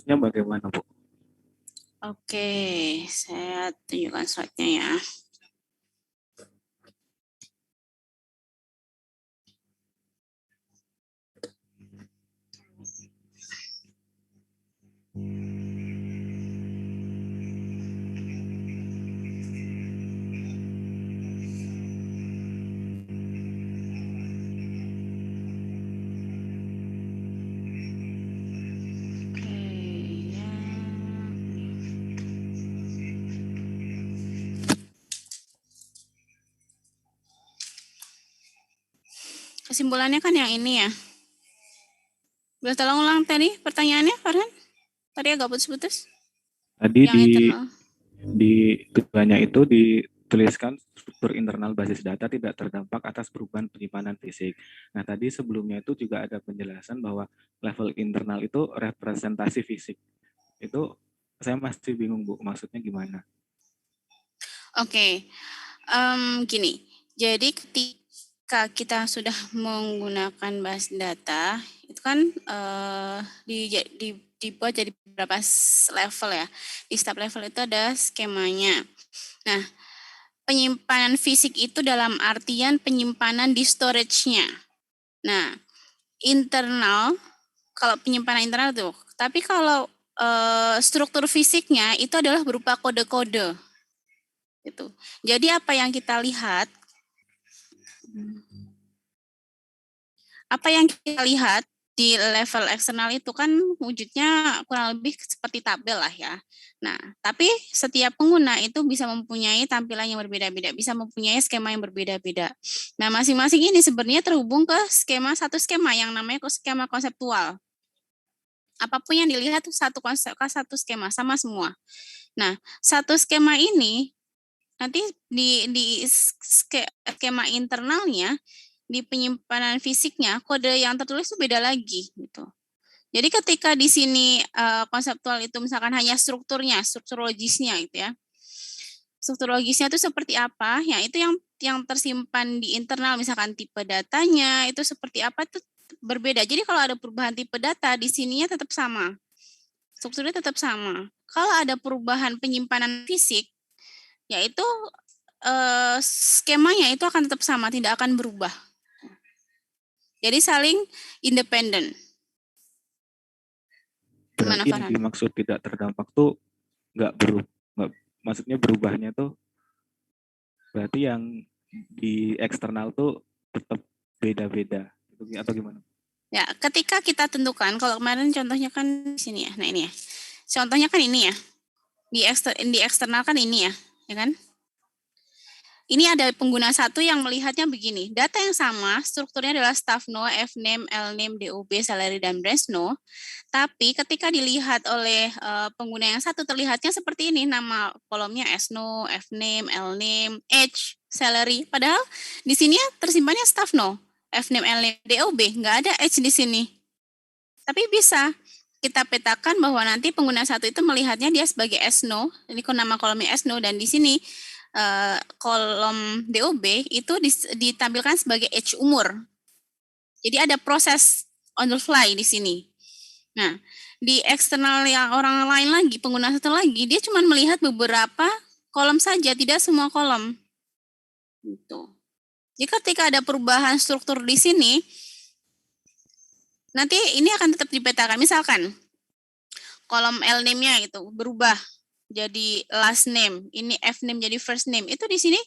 Prosesnya bagaimana, Bu? Oke, saya tunjukkan slide-nya ya. Oke, ya. Kesimpulannya kan yang ini ya. Boleh tolong ulang tadi pertanyaannya, Farhan? Tadi agak putus-putus. Tadi Yang internal. di keduanya itu dituliskan struktur internal basis data tidak terdampak atas perubahan penyimpanan fisik. Nah, tadi sebelumnya itu juga ada penjelasan bahwa level internal itu representasi fisik. Itu saya masih bingung, Bu, maksudnya gimana? Oke, gini. Jadi ketika kita sudah menggunakan base data, itu kan dibuat jadi beberapa level ya. Di setiap level itu ada skemanya. Nah, penyimpanan fisik itu dalam artian penyimpanan di storage-nya. Nah, internal, kalau penyimpanan internal tuh. Tapi kalau struktur fisiknya itu adalah berupa kode-kode. Gitu. Jadi apa yang kita lihat di level eksternal itu kan wujudnya kurang lebih seperti tabel lah ya. Nah, tapi setiap pengguna itu bisa mempunyai tampilan yang berbeda-beda, bisa mempunyai skema yang berbeda-beda. Nah, masing-masing ini sebenarnya terhubung ke satu skema yang namanya skema konseptual. Apapun yang dilihat itu satu skema, sama semua. Nah, satu skema ini nanti di skema internalnya, di penyimpanan fisiknya, kode yang tertulis itu beda lagi gitu. Jadi ketika di sini konseptual itu misalkan hanya struktur logisnya gitu ya. Struktur logisnya itu seperti apa? Ya itu yang tersimpan di internal, misalkan tipe datanya itu seperti apa itu berbeda. Jadi kalau ada perubahan tipe data di sininya tetap sama. Strukturnya tetap sama. Kalau ada perubahan penyimpanan fisik, yaitu skemanya itu akan tetap sama, tidak akan berubah. Jadi saling independen. Gimana, Berarti yang Farhan? dimaksud tidak terdampak tuh nggak, maksudnya berubahnya tuh berarti yang di eksternal tuh tetap beda-beda atau gimana? Ya, ketika kita tentukan, kalau kemarin contohnya kan di sini ya. Nah, ini ya. Contohnya kan ini ya. Di eksternal kan ini ya, ya kan? Ini ada pengguna satu yang melihatnya begini. Data yang sama, strukturnya adalah staff no, fname, lname, dob, salary, dan branch no. Tapi ketika dilihat oleh pengguna yang satu, terlihatnya seperti ini. Nama kolomnya sno, fname, lname, age, salary. Padahal di sini ya tersimpannya staff no, fname, lname, dob. Nggak ada age di sini. Tapi bisa kita petakan bahwa nanti pengguna satu itu melihatnya dia sebagai sno. Ini nama kolomnya sno, dan di sini kolom DOB itu ditampilkan sebagai age umur. Jadi ada proses on the fly di sini. Nah, di eksternal yang orang lain lagi, pengguna satu lagi, dia cuma melihat beberapa kolom saja, tidak semua kolom. Gitu. Jadi ketika ada perubahan struktur di sini, nanti ini akan tetap dipetakan. Misalkan kolom L name-nya itu berubah jadi last name, ini F name jadi first name. Itu di sini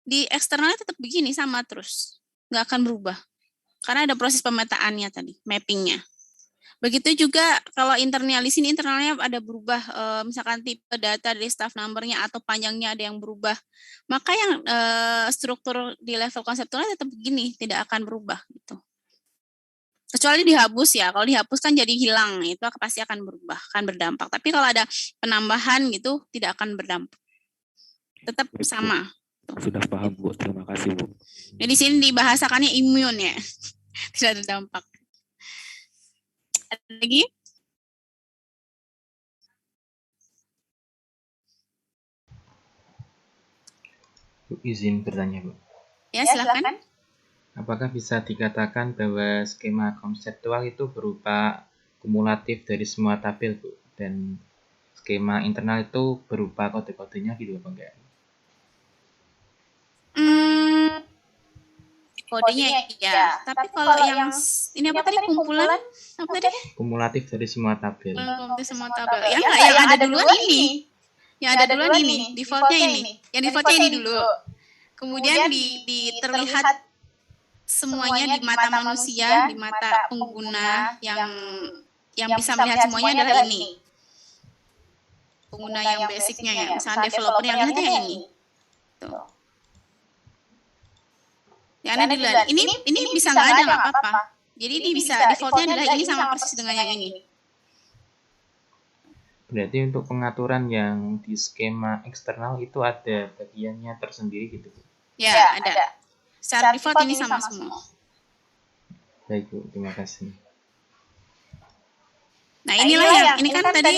di eksternalnya tetap begini sama terus, nggak akan berubah karena ada proses pemetaannya tadi, mappingnya. Begitu juga kalau internal, di sini internalnya ada berubah, misalkan tipe data dari staff number-nya atau panjangnya ada yang berubah, maka yang struktur di level konseptualnya tetap begini, tidak akan berubah gitu. Kecuali dihapus ya, kalau dihapus kan jadi hilang, itu pasti akan berubah, akan berdampak. Tapi kalau ada penambahan gitu, tidak akan berdampak, tetap Baik, Bu. sama. Sudah paham, Bu. Terima kasih, Bu. Jadi di sini dibahasakannya imun ya, tidak ada dampak. Ada lagi? Bu, izin bertanya, Bu. Ya, silakan. Apakah bisa dikatakan bahwa skema konseptual itu berupa kumulatif dari semua tabel, Bu? Dan skema internal itu berupa kode-kodenya gitu apa enggak? Kodenya ya. Tapi kalau yang ini apa tadi kumpulan apa tadi? Kumulatif dari semua tabel. Kumulatif semua tabel. Ya enggak, yang ada duluan ini. Yang ada duluan ini, defaultnya ini. Yang defaultnya ini dulu. Kemudian terlihat semuanya di mata manusia, di mata pengguna yang bisa melihat semuanya adalah ini. Pengguna yang basicnya ya, misalnya developer yang lihatnya yang ini. Tuh. Yang ada duluan. Ini bisa nggak ada nggak apa-apa. Jadi ini bisa defaultnya adalah ini sama persis dengan yang ini. Berarti untuk pengaturan yang di skema eksternal itu ada bagiannya tersendiri gitu. Ya, ada. Secara default ini sama semua. Baik Bu, terima kasih. Nah inilah yang, ini kan tadi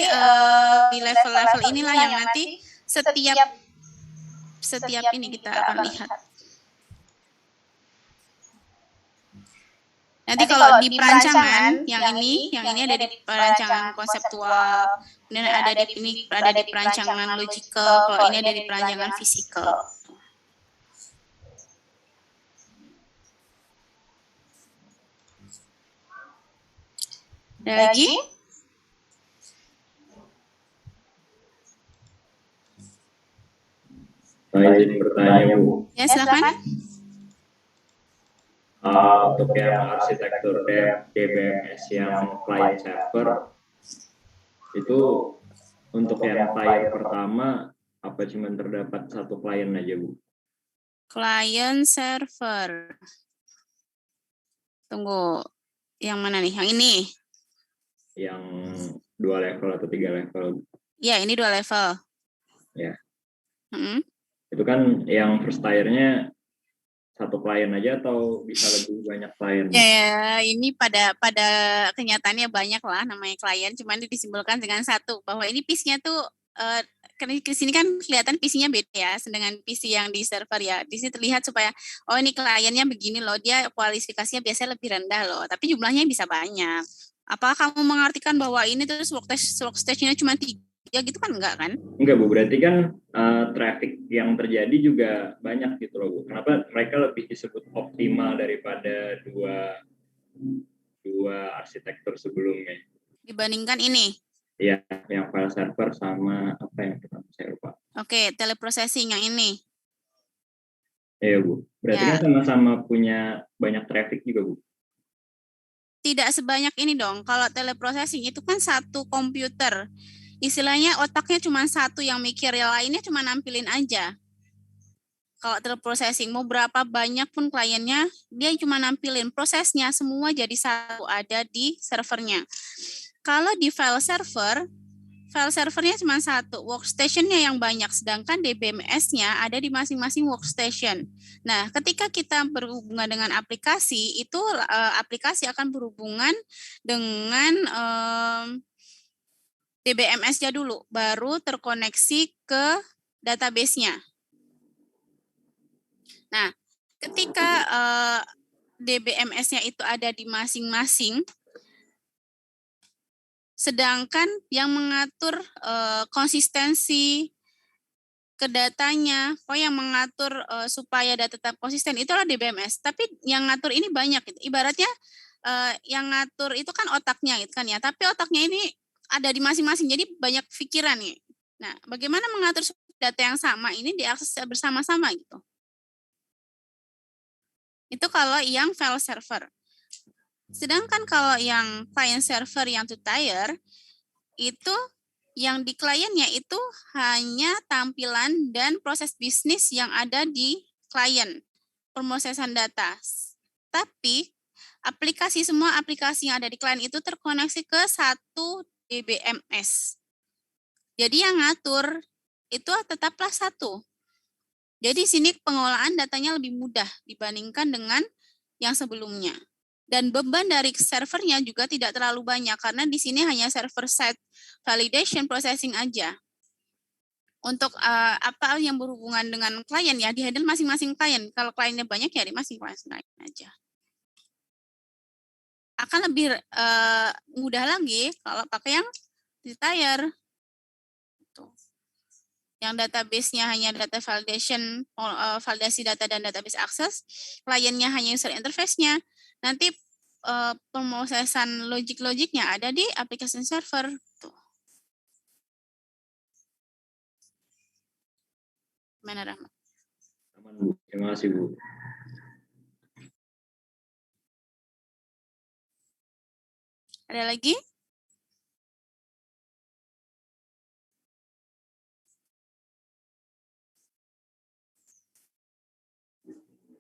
di level-level inilah yang nanti setiap ini kita akan lihat. Nanti kalau di perancangan yang ini ada di perancangan konseptual, kemudian ada di perancangan logical, kalau ini ada di perancangan fisikal. Ada lagi? Saya izin bertanya Bu. Ya silakan. Untuk yang arsitektur DBMS yang client server itu untuk yang tier pertama apa cuma terdapat satu klien aja Bu? Client server. Tunggu, yang mana nih? Yang ini? Yang 2 level atau 3 level? Ya, ini 2 level. Ya. Itu kan yang first tier-nya satu klien aja atau bisa lebih banyak klien? Ya, ini pada kenyataannya banyak lah namanya klien, cuman disimpulkan dengan satu bahwa ini PC-nya tuh di sini kan kelihatan PC-nya beda ya dengan PC yang di server ya. Di sini terlihat supaya oh ini kliennya begini loh, dia kualifikasinya biasanya lebih rendah loh, tapi jumlahnya bisa banyak. Apakah kamu mengartikan bahwa ini terus workstation-nya cuma 3 gitu kan enggak kan? Enggak Bu, berarti kan traffic yang terjadi juga banyak gitu loh Bu. Kenapa mereka lebih disebut optimal daripada dua arsitektur sebelumnya? Dibandingkan ini? Iya, yang file server sama apa yang pertama saya lupa. Oke, teleprocessing yang ini. Iya Bu, berarti kan sama-sama punya banyak traffic juga Bu? Tidak sebanyak ini dong. Kalau teleprocessing itu kan satu komputer. Istilahnya otaknya cuma satu yang mikir, yang lainnya cuma nampilin aja. Kalau teleprocessing mau berapa banyak pun kliennya, dia cuma nampilin prosesnya, semua jadi satu ada di servernya. Kalau di file servernya cuma satu, workstation-nya yang banyak, sedangkan DBMS-nya ada di masing-masing workstation. Nah, ketika kita berhubungan dengan aplikasi, itu aplikasi akan berhubungan dengan DBMS-nya dulu, baru terkoneksi ke database-nya. Nah, ketika DBMS-nya itu ada di masing-masing, sedangkan yang mengatur konsistensi ke datanya, yang mengatur supaya data tetap konsisten, itulah DBMS. Tapi yang ngatur ini banyak, gitu. Ibaratnya yang ngatur itu kan otaknya, gitu kan ya. Tapi otaknya ini ada di masing-masing, jadi banyak pikiran nih. Nah, bagaimana mengatur data yang sama ini diakses bersama-sama gitu. Itu kalau yang file server. Sedangkan kalau yang client server yang two-tier, itu yang di kliennya itu hanya tampilan dan proses bisnis yang ada di klien, pemrosesan data. Tapi semua aplikasi yang ada di klien itu terkoneksi ke satu DBMS. Jadi yang ngatur itu tetaplah satu. Jadi sini pengolahan datanya lebih mudah dibandingkan dengan yang sebelumnya. Dan beban dari servernya juga tidak terlalu banyak karena di sini hanya server side validation processing aja. Untuk apa yang berhubungan dengan klien ya di-handle masing-masing klien. Kalau kliennya banyak ya di masing-masing klien aja. Akan lebih mudah lagi kalau pakai yang retire. Tuh. Yang database-nya hanya data validation, validasi data dan database access, kliennya hanya user interface-nya. Nanti pemrosesan logik-logiknya ada di application server. Tuh. Mana Rahmat? Aman, Bu. Terima kasih, Bu. Ada lagi?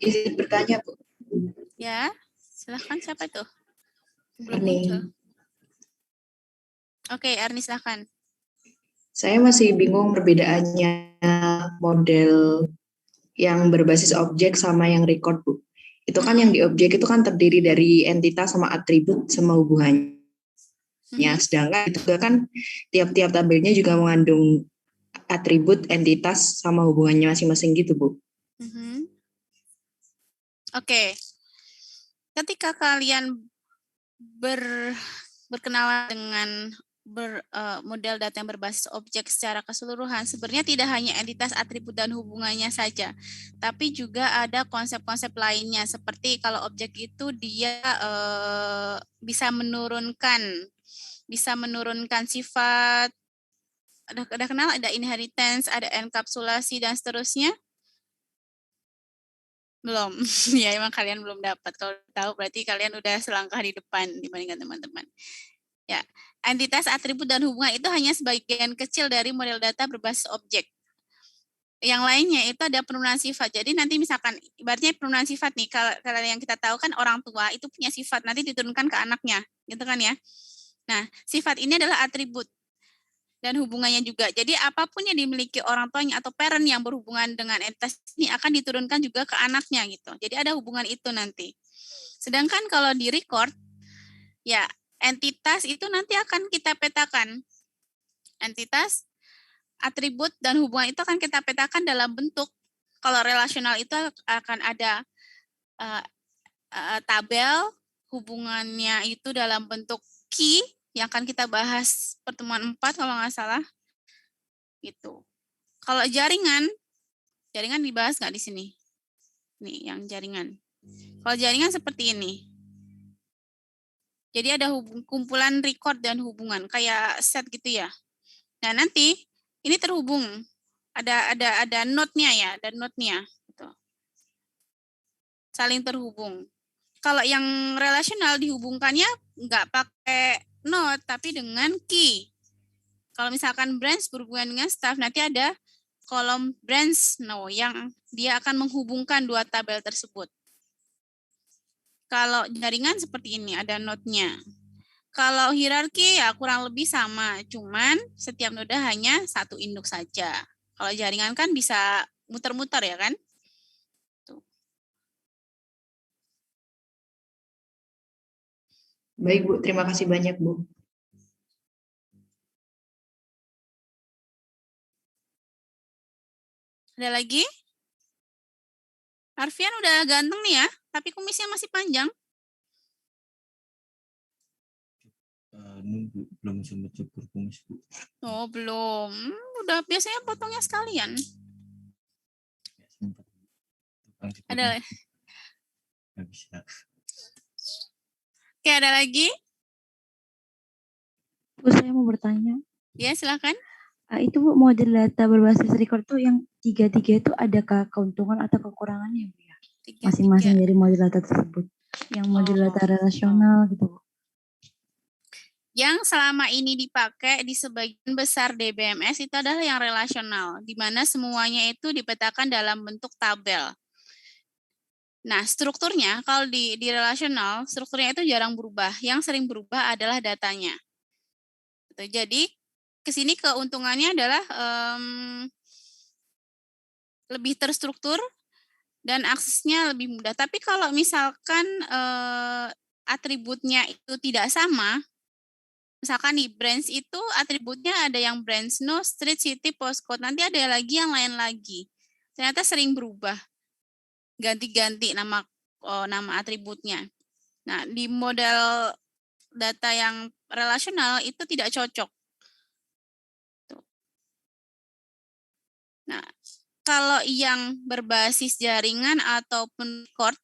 Izin bertanya, Bu. Ya, silahkan. Siapa itu? Belum Arni. muncul. Oke, Arni silahkan. Saya masih bingung perbedaannya model yang berbasis objek sama yang record, Bu. Itu kan yang di objek itu kan terdiri dari entitas sama atribut sama hubungannya. Sedangkan itu kan tiap-tiap tabelnya juga mengandung atribut, entitas sama hubungannya masing-masing gitu, Bu. Oke. Ketika kalian berkenalan dengan model data yang berbasis objek secara keseluruhan, sebenarnya tidak hanya entitas, atribut, dan hubungannya saja, tapi juga ada konsep-konsep lainnya, seperti kalau objek itu dia bisa menurunkan sifat, ada kenal, ada inheritance, ada enkapsulasi, dan seterusnya. Belum. Ya, emang kalian belum dapat. Kalau tahu berarti kalian udah selangkah di depan dibandingkan teman-teman. Ya, entitas, atribut, dan hubungan itu hanya sebagian kecil dari model data berbasis objek. Yang lainnya itu ada penurunan sifat. Jadi nanti misalkan, ibaratnya penurunan sifat nih, kalau yang kita tahu kan orang tua itu punya sifat, nanti diturunkan ke anaknya, gitu kan ya. Nah, sifat ini adalah atribut dan hubungannya juga. Jadi apapun yang dimiliki orang tuanya atau parent yang berhubungan dengan entitas ini akan diturunkan juga ke anaknya gitu. Jadi ada hubungan itu nanti. Sedangkan kalau di record, ya entitas itu nanti akan kita petakan. Entitas, atribut, dan hubungan itu akan kita petakan dalam bentuk, kalau relasional itu akan ada tabel, hubungannya itu dalam bentuk key, yang akan kita bahas pertemuan 4 kalau nggak salah. Gitu. Kalau jaringan dibahas nggak di sini? Nih, yang jaringan. Kalau jaringan seperti ini. Jadi ada kumpulan record dan hubungan kayak set gitu ya. Nah, nanti ini terhubung. Ada node-nya ya, ada node-nya gitu. Saling terhubung. Kalau yang relasional dihubungkannya nggak pakai node tapi dengan key. Kalau misalkan branch berhubungan dengan staff, nanti ada kolom branch no yang dia akan menghubungkan dua tabel tersebut. Kalau jaringan seperti ini, ada node-nya. Kalau hierarki ya kurang lebih sama, cuman setiap node hanya satu induk saja. Kalau jaringan kan bisa muter-muter ya kan? Tuh. Baik, Bu. Terima kasih banyak, Bu. Ada lagi? Arfian udah ganteng nih ya, tapi kumisnya masih panjang. Belum sempat cukur kumis, Bu. Oh, belum. Udah biasanya potongnya sekalian. Ada. Nggak bisa. Oke, ada lagi? Bu, saya mau bertanya. Ya, silakan. Itu Bu, model data berbasis record tuh yang tiga-tiga itu adakah keuntungan atau kekurangannya, Bu ya? Masing-masing dari model data tersebut. Yang model data relasional gitu, Bu. Yang selama ini dipakai di sebagian besar DBMS itu adalah yang relasional, di mana semuanya itu dipetakan dalam bentuk tabel. Nah, strukturnya, kalau di relasional, strukturnya itu jarang berubah. Yang sering berubah adalah datanya. Jadi, ke sini keuntungannya adalah lebih terstruktur dan aksesnya lebih mudah. Tapi kalau misalkan atributnya itu tidak sama, misalkan nih branch itu atributnya ada yang branch no, street, city, postcode, nanti ada lagi yang lain lagi. Ternyata sering berubah, ganti-ganti nama atributnya. Nah, di model data yang relasional itu tidak cocok. kalau yang berbasis jaringan ataupun record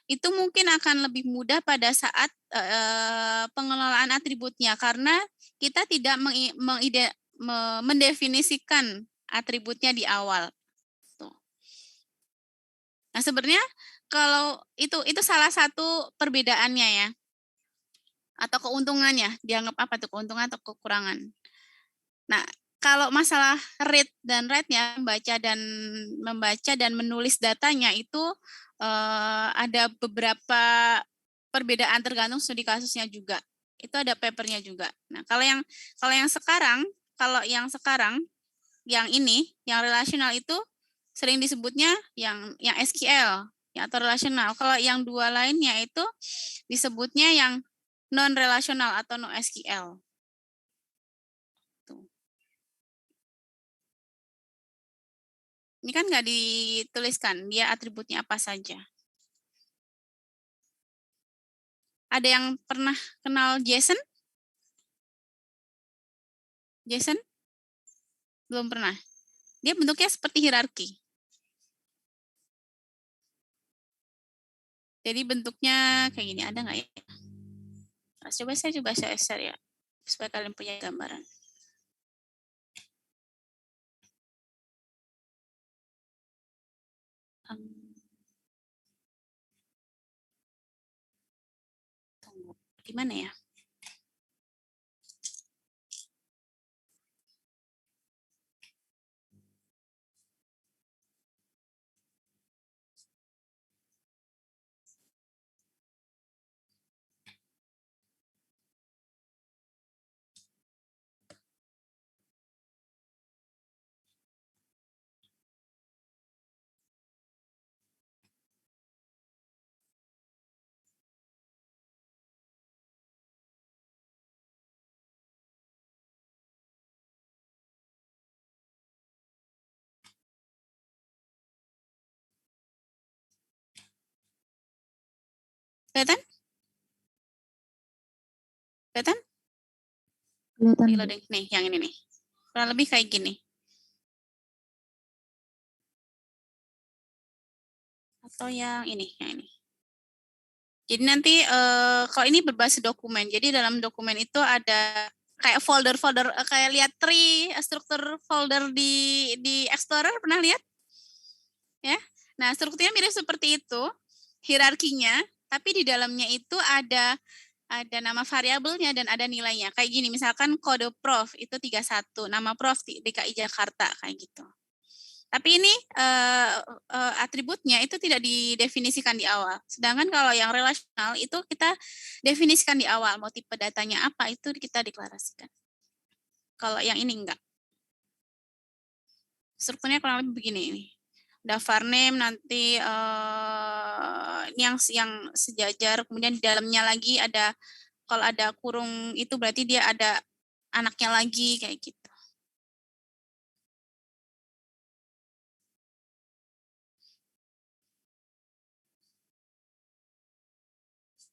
itu mungkin akan lebih mudah pada saat pengelolaan atributnya karena kita tidak mendefinisikan atributnya di awal. Tuh. Nah, sebenarnya kalau itu salah satu perbedaannya ya. Atau keuntungannya, dianggap apa tuh keuntungan atau kekurangan. Nah, kalau masalah read dan write-nya, membaca dan menulis datanya itu ada beberapa perbedaan tergantung studi kasusnya juga. Itu ada papernya juga. Nah, kalau yang sekarang yang ini, yang relasional itu sering disebutnya yang SQL, ya, atau relasional. Kalau yang dua lainnya itu disebutnya yang non-relasional atau NoSQL. Tuh. Ini kan nggak dituliskan, dia atributnya apa saja. Ada yang pernah kenal JSON? JSON? Belum pernah. Dia bentuknya seperti hierarki. Jadi bentuknya kayak gini, ada nggak ya? Saya coba share ya, supaya kalian punya gambaran. Tunggu, gimana ya? Kelihatan? Kelihatan? Kelihatan. Nih, yang ini nih. Kurang lebih kayak gini. Atau yang ini, Jadi nanti kalau ini berbasis dokumen. Jadi dalam dokumen itu ada kayak folder-folder, kayak lihat tree, struktur folder di Explorer, pernah lihat? Ya. Nah, strukturnya mirip seperti itu, hierarkinya, tapi di dalamnya itu ada nama variabelnya dan ada nilainya. Kayak gini, misalkan kode prof itu 31, nama prof DKI Jakarta, kayak gitu. Tapi ini atributnya itu tidak didefinisikan di awal. Sedangkan kalau yang relasional itu kita definisikan di awal. Mau tipe datanya apa itu kita deklarasikan. Kalau yang ini enggak. Strukturnya kurang lebih begini ini. Ada varname, nanti ini yang sejajar. Kemudian di dalamnya lagi ada, kalau ada kurung itu berarti dia ada anaknya lagi kayak gitu.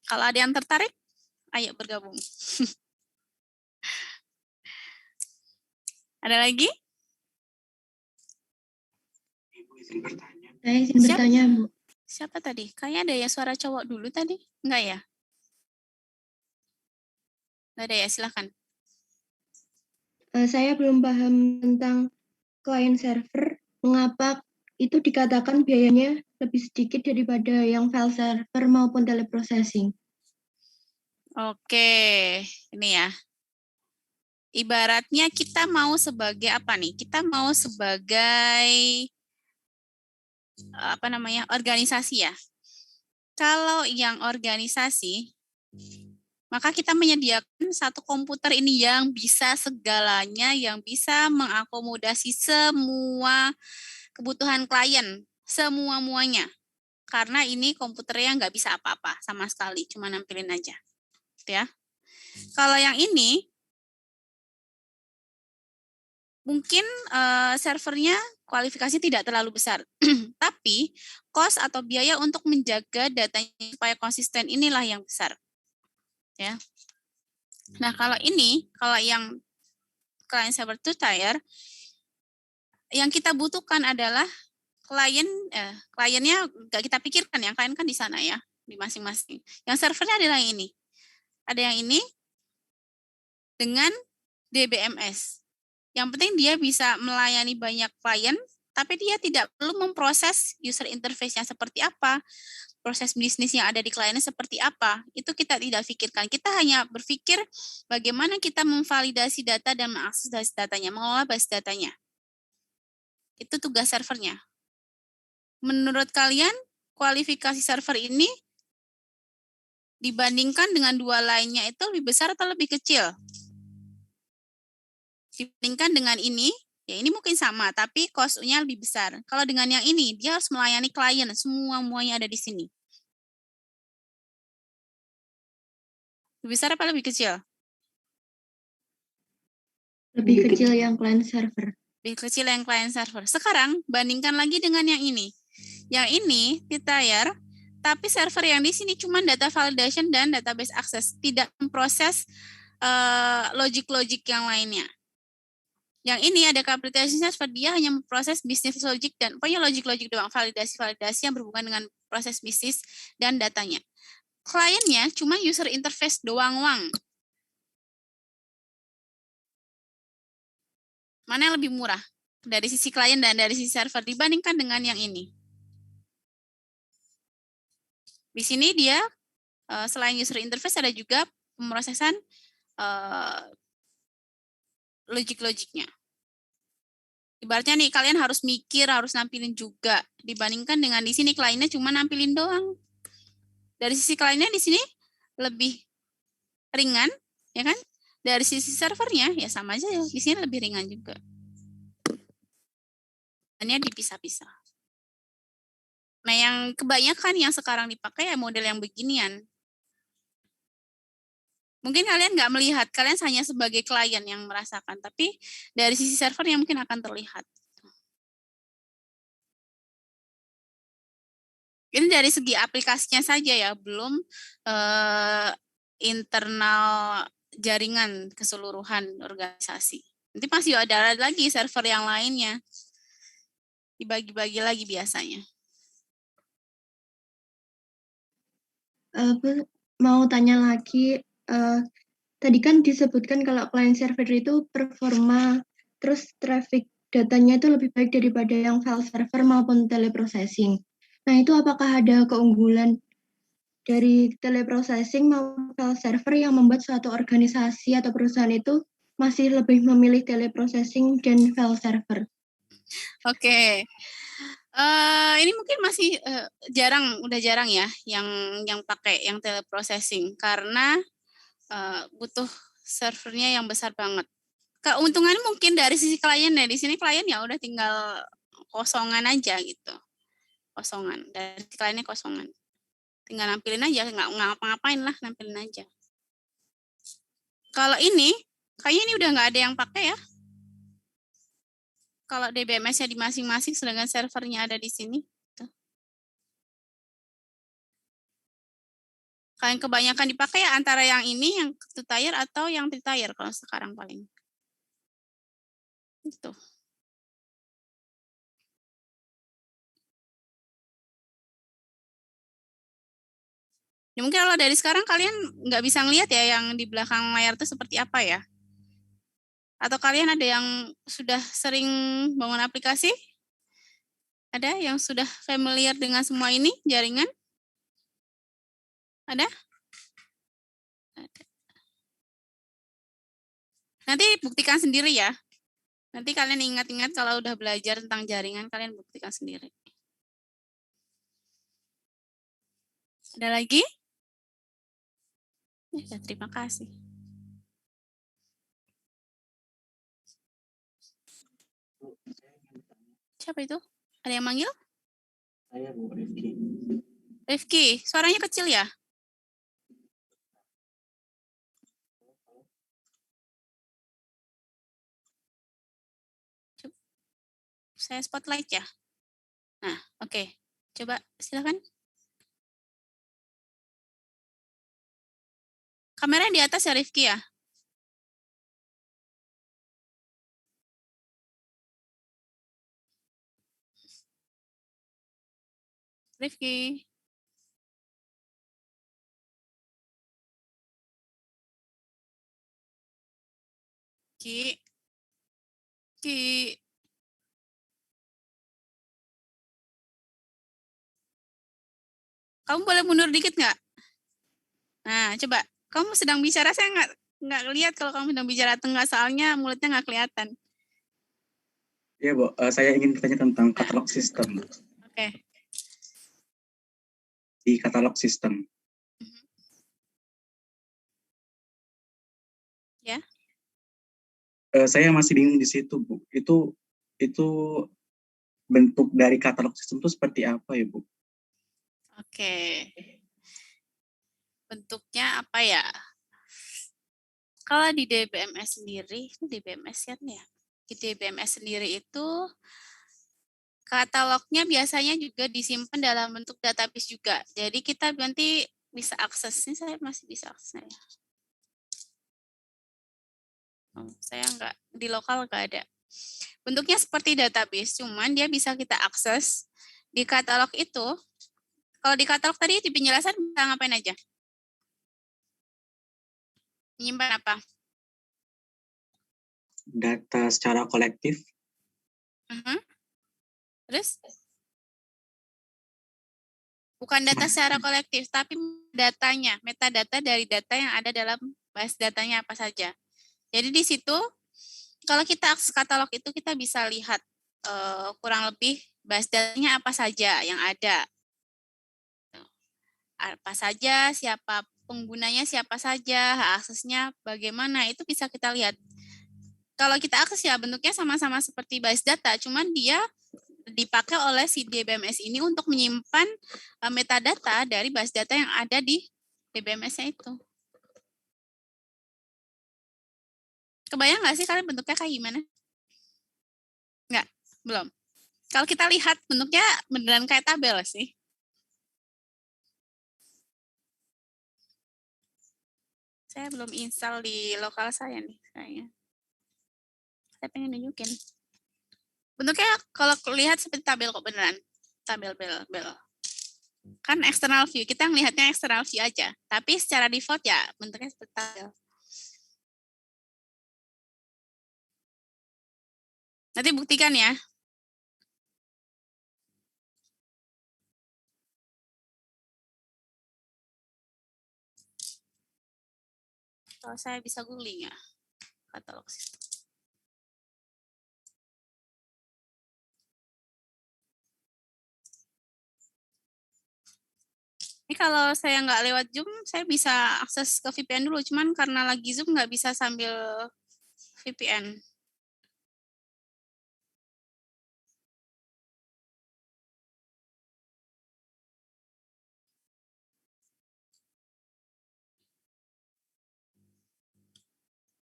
Kalau ada yang tertarik, ayo bergabung. Ada lagi? Saya izin bertanya, Bu. Siapa tadi? Kayaknya ada ya suara cowok dulu tadi. Enggak ya? Enggak ada ya, silakan. Saya belum paham tentang client server. Mengapa itu dikatakan biayanya lebih sedikit daripada yang file server maupun teleprocessing? Oke, ini ya. Ibaratnya kita mau sebagai apa nih? Kita mau sebagai organisasi ya. Kalau yang organisasi, maka kita menyediakan satu komputer ini yang bisa segalanya, yang bisa mengakomodasi semua kebutuhan klien, semua-muanya. Karena ini komputernya nggak bisa apa-apa sama sekali, cuma nampilin aja. Ya. Kalau yang ini, mungkin servernya kualifikasi tidak terlalu besar, tapi cost atau biaya untuk menjaga datanya supaya konsisten inilah yang besar. Ya. Nah, kalau yang client server 2 tier, yang kita butuhkan adalah kliennya nggak kita pikirkan ya, klien kan di sana ya, di masing-masing. Yang servernya adalah yang ini. Ada yang ini dengan DBMS. Yang penting dia bisa melayani banyak klien, tapi dia tidak perlu memproses user interface-nya seperti apa, proses bisnis yang ada di kliennya seperti apa. Itu kita tidak pikirkan. Kita hanya berpikir bagaimana kita memvalidasi data dan mengakses datanya, mengelola base datanya. Itu tugas servernya. Menurut kalian, kualifikasi server ini dibandingkan dengan dua lainnya itu lebih besar atau lebih kecil? Dibandingkan dengan ini, ya ini mungkin sama, tapi cost-nya lebih besar. Kalau dengan yang ini, dia harus melayani klien, semuanya ada di sini. Lebih besar apa lebih kecil? Lebih kecil yang client server. Lebih kecil yang client server. Sekarang, bandingkan lagi dengan yang ini. Yang ini, T-tier, tapi server yang di sini cuma data validation dan database access, tidak memproses logic-logic yang lainnya. Yang ini ada application server, dia hanya memproses business logic dan pokoknya logic-logic doang, validasi-validasi yang berhubungan dengan proses bisnis dan datanya. Kliennya cuma user interface doang. Mana yang lebih murah? Dari sisi klien dan dari sisi server dibandingkan dengan yang ini. Di sini dia selain user interface ada juga pemrosesan logik-logiknya. Ibaratnya nih kalian harus mikir, harus nampilin juga. Dibandingkan dengan di sini kliennya cuma nampilin doang. Dari sisi kliennya di sini lebih ringan, ya kan? Dari sisi servernya ya sama aja ya. Di sini lebih ringan juga. Hanya dipisah-pisah. Nah, yang kebanyakan yang sekarang dipakai ya model yang beginian. Mungkin kalian nggak melihat, kalian hanya sebagai klien yang merasakan, tapi dari sisi servernya mungkin akan terlihat. Ini dari segi aplikasinya saja ya, belum internal jaringan keseluruhan organisasi. Nanti masih ada lagi server yang lainnya. Dibagi-bagi lagi biasanya. Mau tanya lagi, tadi kan disebutkan kalau client server itu performa, terus traffic datanya itu lebih baik daripada yang file server maupun teleprocessing. Nah, itu apakah ada keunggulan dari teleprocessing maupun file server yang membuat suatu organisasi atau perusahaan itu masih lebih memilih teleprocessing dan file server? Oke. Ini mungkin masih udah jarang ya yang pakai yang teleprocessing karena butuh servernya yang besar banget. Keuntungannya mungkin dari sisi klien ya, di sini klien ya udah tinggal kosongan aja gitu, kosongan dari kliennya kosongan, tinggal nampilin aja, nggak ngapa-ngapain lah, nampilin aja. Kalau ini kayaknya ini udah nggak ada yang pakai ya. Kalau DBMS-nya di masing-masing, sedangkan servernya ada di sini. Tuh. Kalian kebanyakan dipakai ya antara yang ini, yang two-tier atau yang three-tier kalau sekarang paling. Itu. Ya, mungkin kalau dari sekarang kalian nggak bisa ngelihat ya yang di belakang layar itu seperti apa ya. Atau kalian ada yang sudah sering bangun aplikasi? Ada yang sudah familiar dengan semua ini, jaringan? Ada? Ada. Nanti buktikan sendiri ya. Nanti kalian ingat-ingat kalau udah belajar tentang jaringan, kalian buktikan sendiri. Ada lagi? Ya, terima kasih. Siapa itu? Ada yang manggil? Saya Bu Rifki. Rifki, suaranya kecil ya? Saya spotlight ya. Nah, oke. Coba silakan. Kamera di atas ya Rifki ya? Rifki. Ki. Ki. Kamu boleh mundur dikit nggak? Nah, coba. Kamu sedang bicara, saya nggak lihat kalau kamu sedang bicara atau nggak, soalnya mulutnya nggak kelihatan. Iya, Bu. Saya ingin bertanya tentang katalog sistem. Oke. Di katalog sistem. Ya. Saya masih bingung di situ, Bu. Itu bentuk dari katalog sistem itu seperti apa ya, Bu? Oke. Bentuknya apa ya? Kalau di DBMS sendiri, itu DBMS kan ya? Di DBMS sendiri itu katalognya biasanya juga disimpan dalam bentuk database juga. Jadi kita nanti bisa akses. Ini saya masih bisa akses ya. Oh, saya nggak, di lokal nggak ada. Bentuknya seperti database, cuman dia bisa kita akses di katalog itu. Kalau di katalog tadi di penjelasan bisa ngapain aja? Menyimpan apa? Data secara kolektif. Terus? Bukan data secara kolektif, tapi datanya, metadata dari data yang ada dalam base datanya apa saja. Jadi di situ, kalau kita akses katalog itu kita bisa lihat kurang lebih base datanya apa saja yang ada. Apa saja, siapa penggunanya, siapa saja, hak aksesnya bagaimana, itu bisa kita lihat. Kalau kita akses ya bentuknya sama-sama seperti base data, cuman dia dipakai oleh si DBMS ini untuk menyimpan metadata dari base data yang ada di DBMS-nya itu. Kebayang nggak sih kalian bentuknya kayak gimana? Nggak? Belum? Kalau kita lihat bentuknya beneran kayak tabel sih. Saya belum install di lokal saya nih. Saya pengen nunjukin. Bentuknya kalau lihat seperti tabel kok beneran. Tabel bel. Kan external view, kita melihatnya external view aja. Tapi secara default ya bentuknya seperti tabel. Nanti buktikan ya. Kalau saya bisa googling ya. Katalog sistem. Ini kalau saya nggak lewat Zoom, saya bisa akses ke VPN dulu. Cuman karena lagi Zoom nggak bisa sambil VPN.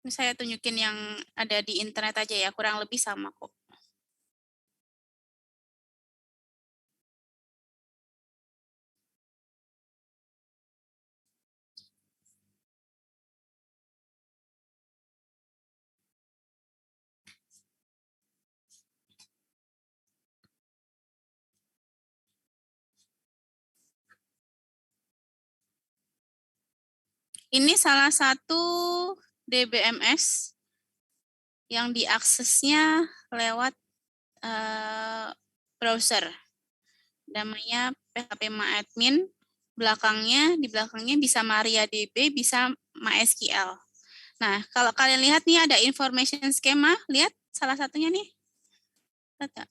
Ini saya tunjukin yang ada di internet aja ya, kurang lebih sama kok. Ini salah satu DBMS yang diaksesnya lewat browser. Namanya phpMyAdmin. Di belakangnya bisa MariaDB, bisa MySQL. Nah, kalau kalian lihat nih ada information schema, lihat salah satunya nih. Lihat.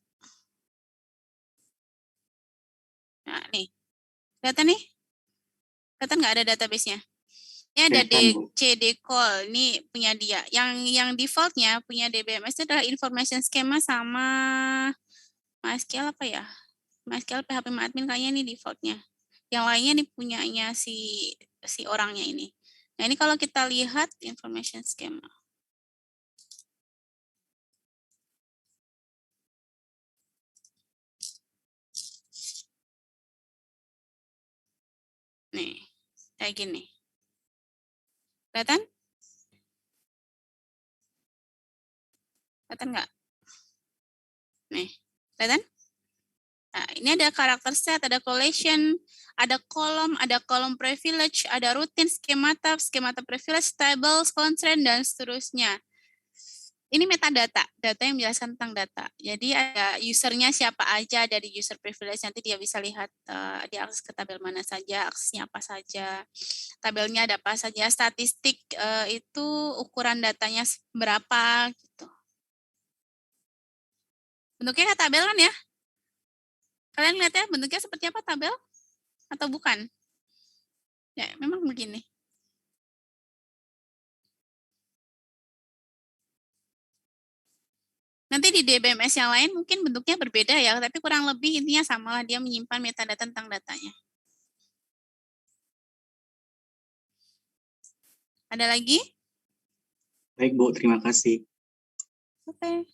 Nah, nih. Kelihatan nih? Kelihatan nggak ada database-nya? Ini ada CDCall, ini punya dia. Yang defaultnya punya DBMS itu adalah information schema sama MySQL apa ya? MySQL phpMyAdmin kayaknya ini defaultnya. Yang lainnya nih punyanya si orangnya ini. Nah, ini kalau kita lihat information schema. Nih, kayak gini. Kelihatan? Kelihatan nggak? Nih, kelihatan? Nah, ini ada karakter set, ada collection, ada kolom privilege, ada routine, skema tab privilege, tables, constraint, dan seterusnya. Ini metadata, data yang menjelaskan tentang data. Jadi ada usernya siapa aja dari user privilege, nanti dia bisa lihat dia akses ke tabel mana saja, aksesnya apa saja, tabelnya ada apa saja, statistik itu ukuran datanya berapa gitu. Bentuknya kayak tabel kan ya? Kalian lihat ya bentuknya seperti apa tabel? Atau bukan? Ya, memang begini. Nanti di DBMS yang lain mungkin bentuknya berbeda ya, tapi kurang lebih intinya sama lah, dia menyimpan metadata tentang datanya. Ada lagi? Baik, Bu. Terima kasih. Oke.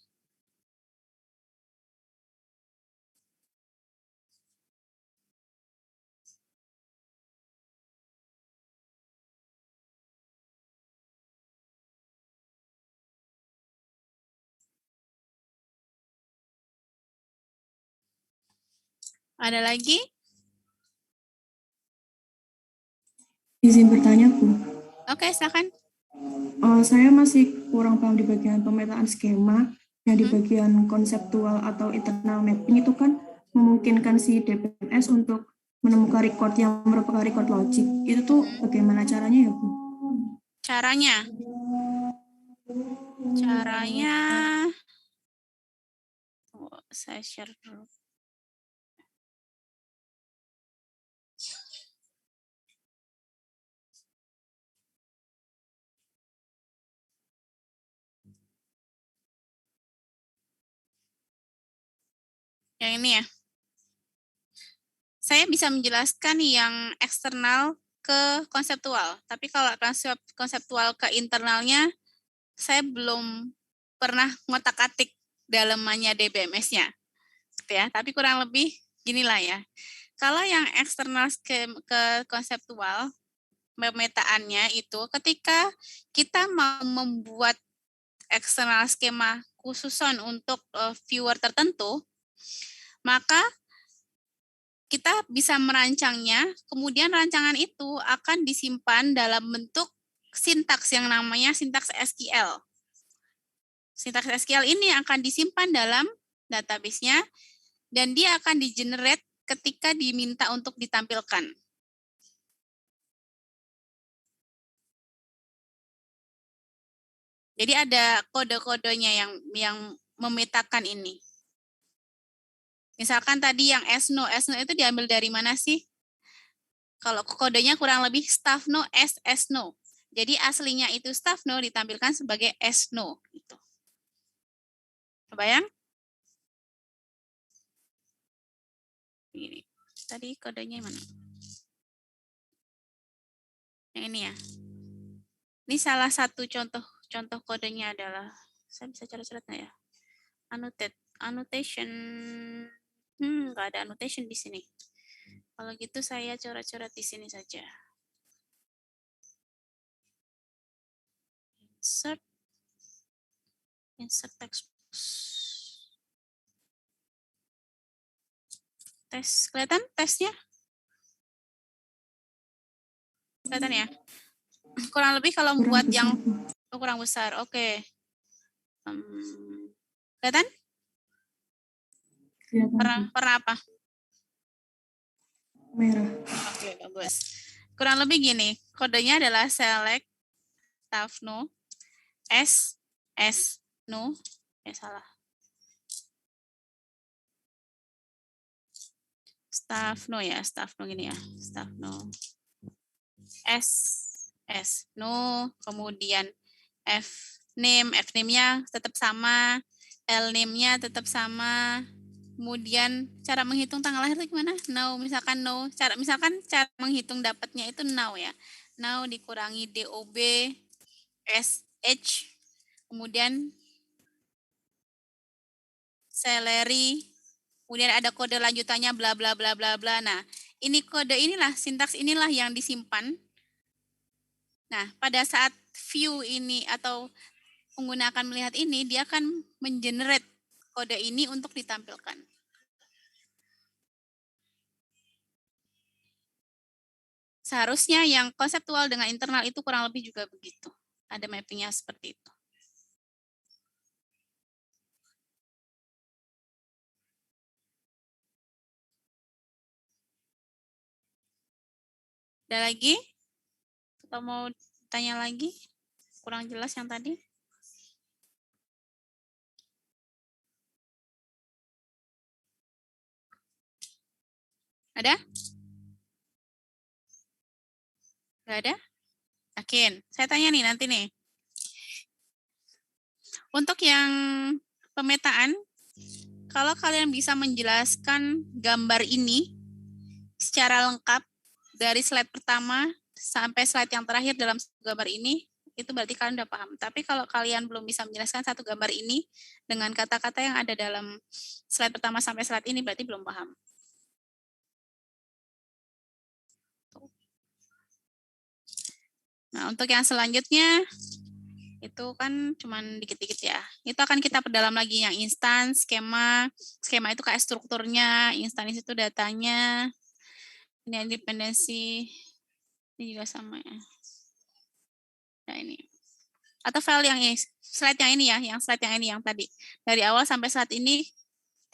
Ada lagi? Izin bertanya, Bu. Oke, silakan. Saya masih kurang paham di bagian pemetaan skema. Yang di bagian konseptual atau internal mapping itu kan memungkinkan si DBMS untuk menemukan record yang merupakan record logik. Itu tuh bagaimana caranya ya, Bu? Caranya? Saya share dulu. Yang ini ya. Saya bisa menjelaskan yang eksternal ke konseptual. Tapi kalau konseptual ke internalnya, saya belum pernah ngotak-atik dalamannya DBMS-nya. Ya, tapi kurang lebih ginilah ya. Kalau yang eksternal ke konseptual, pemetaannya itu ketika kita mau membuat eksternal skema khususan untuk viewer tertentu, maka kita bisa merancangnya, kemudian rancangan itu akan disimpan dalam bentuk sintaks yang namanya sintaks SQL. Sintaks SQL ini akan disimpan dalam database-nya, dan dia akan di-generate ketika diminta untuk ditampilkan. Jadi ada kode-kodenya yang memetakan ini. Misalkan tadi yang SNO itu diambil dari mana sih? Kalau kodenya kurang lebih staffno SNO. Jadi aslinya itu staffno ditampilkan sebagai SNO. Gitu. Kebayang? Ini. Tadi kodenya mana? Yang ini ya. Ini salah satu contoh kodenya adalah, saya bisa coret-coret nggak ya? Annotation. Nggak ada annotation di sini. Kalau gitu saya coret-coret di sini saja. Insert text. Tes, kelihatan tesnya? Kelihatan ya? Kurang lebih kalau buat yang kurang besar, oke. Kelihatan? Pernah apa? Merah. Oke, bagus. Kurang lebih gini, kodenya adalah select staffno SNO, salah. Staffno ya, staffno gini ya, staffno SNO, kemudian Fname-nya tetap sama, Lname-nya tetap sama. Kemudian cara menghitung tanggal lahir itu gimana? Now, misalkan cara menghitung dapatnya itu now ya. Now dikurangi DOB SH, kemudian salary, kemudian ada kode lanjutannya bla bla bla bla bla. Nah, ini kode inilah, sintaks inilah yang disimpan. Nah, pada saat view ini atau pengguna akan melihat ini, dia akan mengenerate kode ini untuk ditampilkan. Seharusnya yang konseptual dengan internal itu kurang lebih juga begitu. Ada mappingnya seperti itu. Ada lagi? Atau mau tanya lagi? Kurang jelas yang tadi? Ada? Nggak ada? Yakin? Saya tanya nih nanti nih. Untuk yang pemetaan, kalau kalian bisa menjelaskan gambar ini secara lengkap dari slide pertama sampai slide yang terakhir dalam gambar ini, itu berarti kalian udah paham. Tapi kalau kalian belum bisa menjelaskan satu gambar ini dengan kata-kata yang ada dalam slide pertama sampai slide ini, berarti belum paham. Nah, untuk yang selanjutnya, itu kan cuman dikit-dikit ya. Itu akan kita perdalam lagi yang instan, skema. Skema itu kayak strukturnya, instan itu datanya. Ini independensi. Ini juga sama ya. Nah, ini. Atau file yang ini, slide yang ini ya, yang slide yang ini yang tadi. Dari awal sampai saat ini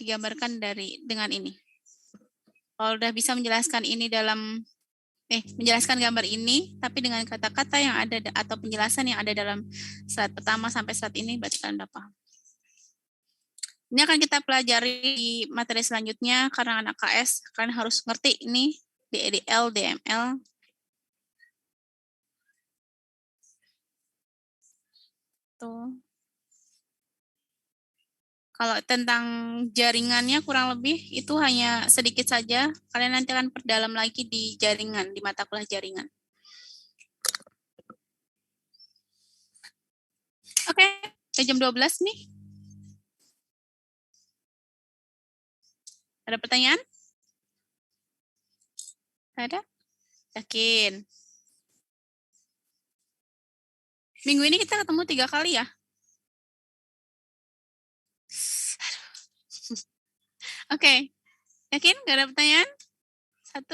digambarkan dengan ini. Kalau udah bisa menjelaskan ini menjelaskan gambar ini, tapi dengan kata-kata yang ada atau penjelasan yang ada dalam slide pertama sampai slide ini, berarti kalian udah paham. Ini akan kita pelajari di materi selanjutnya, karena anak KS, kalian harus ngerti ini, DEDL, DML. Tuh. Kalau tentang jaringannya kurang lebih itu hanya sedikit saja. Kalian nanti akan perdalam lagi di jaringan, di mata kuliah jaringan. Oke, jam 12 nih. Ada pertanyaan? Ada? Yakin? Minggu ini kita ketemu 3 kali ya? Oke, yakin? Gak ada pertanyaan? 1,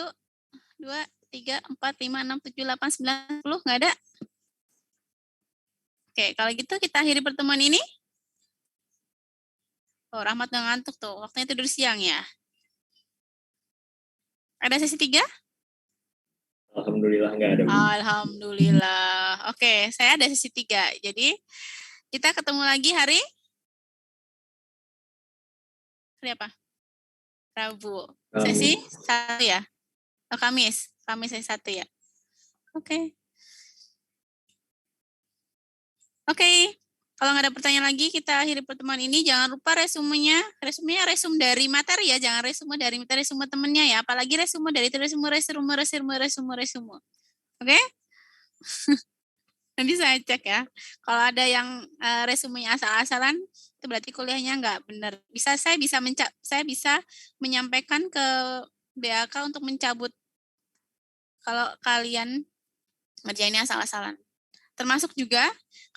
2, 3, 4, 5, 6, 7, 8, 9, 10, nggak ada? Oke, kalau gitu kita akhiri pertemuan ini. Oh, Rahmat nggak ngantuk tuh, waktunya tidur siang ya. Ada sesi 3? Alhamdulillah nggak ada. Alhamdulillah. Oke, saya ada sesi 3. Jadi kita ketemu lagi hari apa? Rabu. Sesi 1 ya? Oh, Kamis. Kamis sesi 1 ya? Oke. Oke. Kalau nggak ada pertanyaan lagi, kita akhiri pertemuan ini. Jangan lupa resumenya. Resumenya resume dari materi ya. Jangan resume dari resume temennya ya. Apalagi resume dari resume. Oke? Nanti saya cek ya. Kalau ada yang resumenya asal-asalan, itu berarti kuliahnya nggak benar. Saya bisa menyampaikan ke BAK untuk mencabut kalau kalian ngerjainnya asal-asalan. Termasuk juga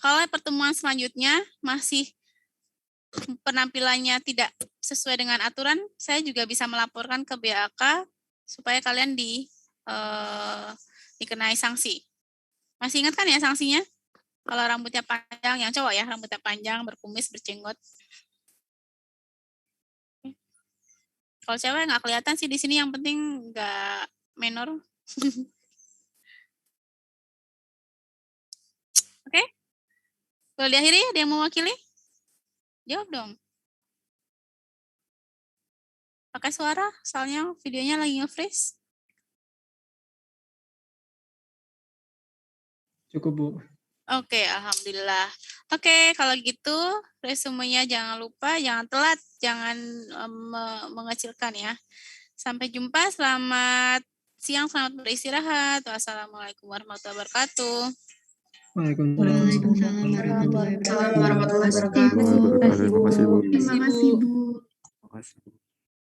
kalau pertemuan selanjutnya masih penampilannya tidak sesuai dengan aturan, saya juga bisa melaporkan ke BAK supaya kalian dikenai sanksi. Masih ingat kan ya sanksinya? Kalau rambutnya panjang, yang cowok ya, rambutnya panjang, berkumis, berjenggot. Kalau cewek nggak kelihatan sih di sini, yang penting nggak menor. Oke? Boleh diakhiri? Ada yang mewakili? Jawab dong. Pakai suara, soalnya videonya lagi nge-freeze. Cukup, Bu. Oke, alhamdulillah. Oke, kalau gitu resumenya jangan lupa, jangan telat, jangan mengecilkan ya. Sampai jumpa, selamat siang, selamat beristirahat. Wassalamualaikum warahmatullahi wabarakatuh. Waalaikumsalam warahmatullahi wabarakatuh. Terima kasih, Bu. Terima kasih, Bu. Terima kasih.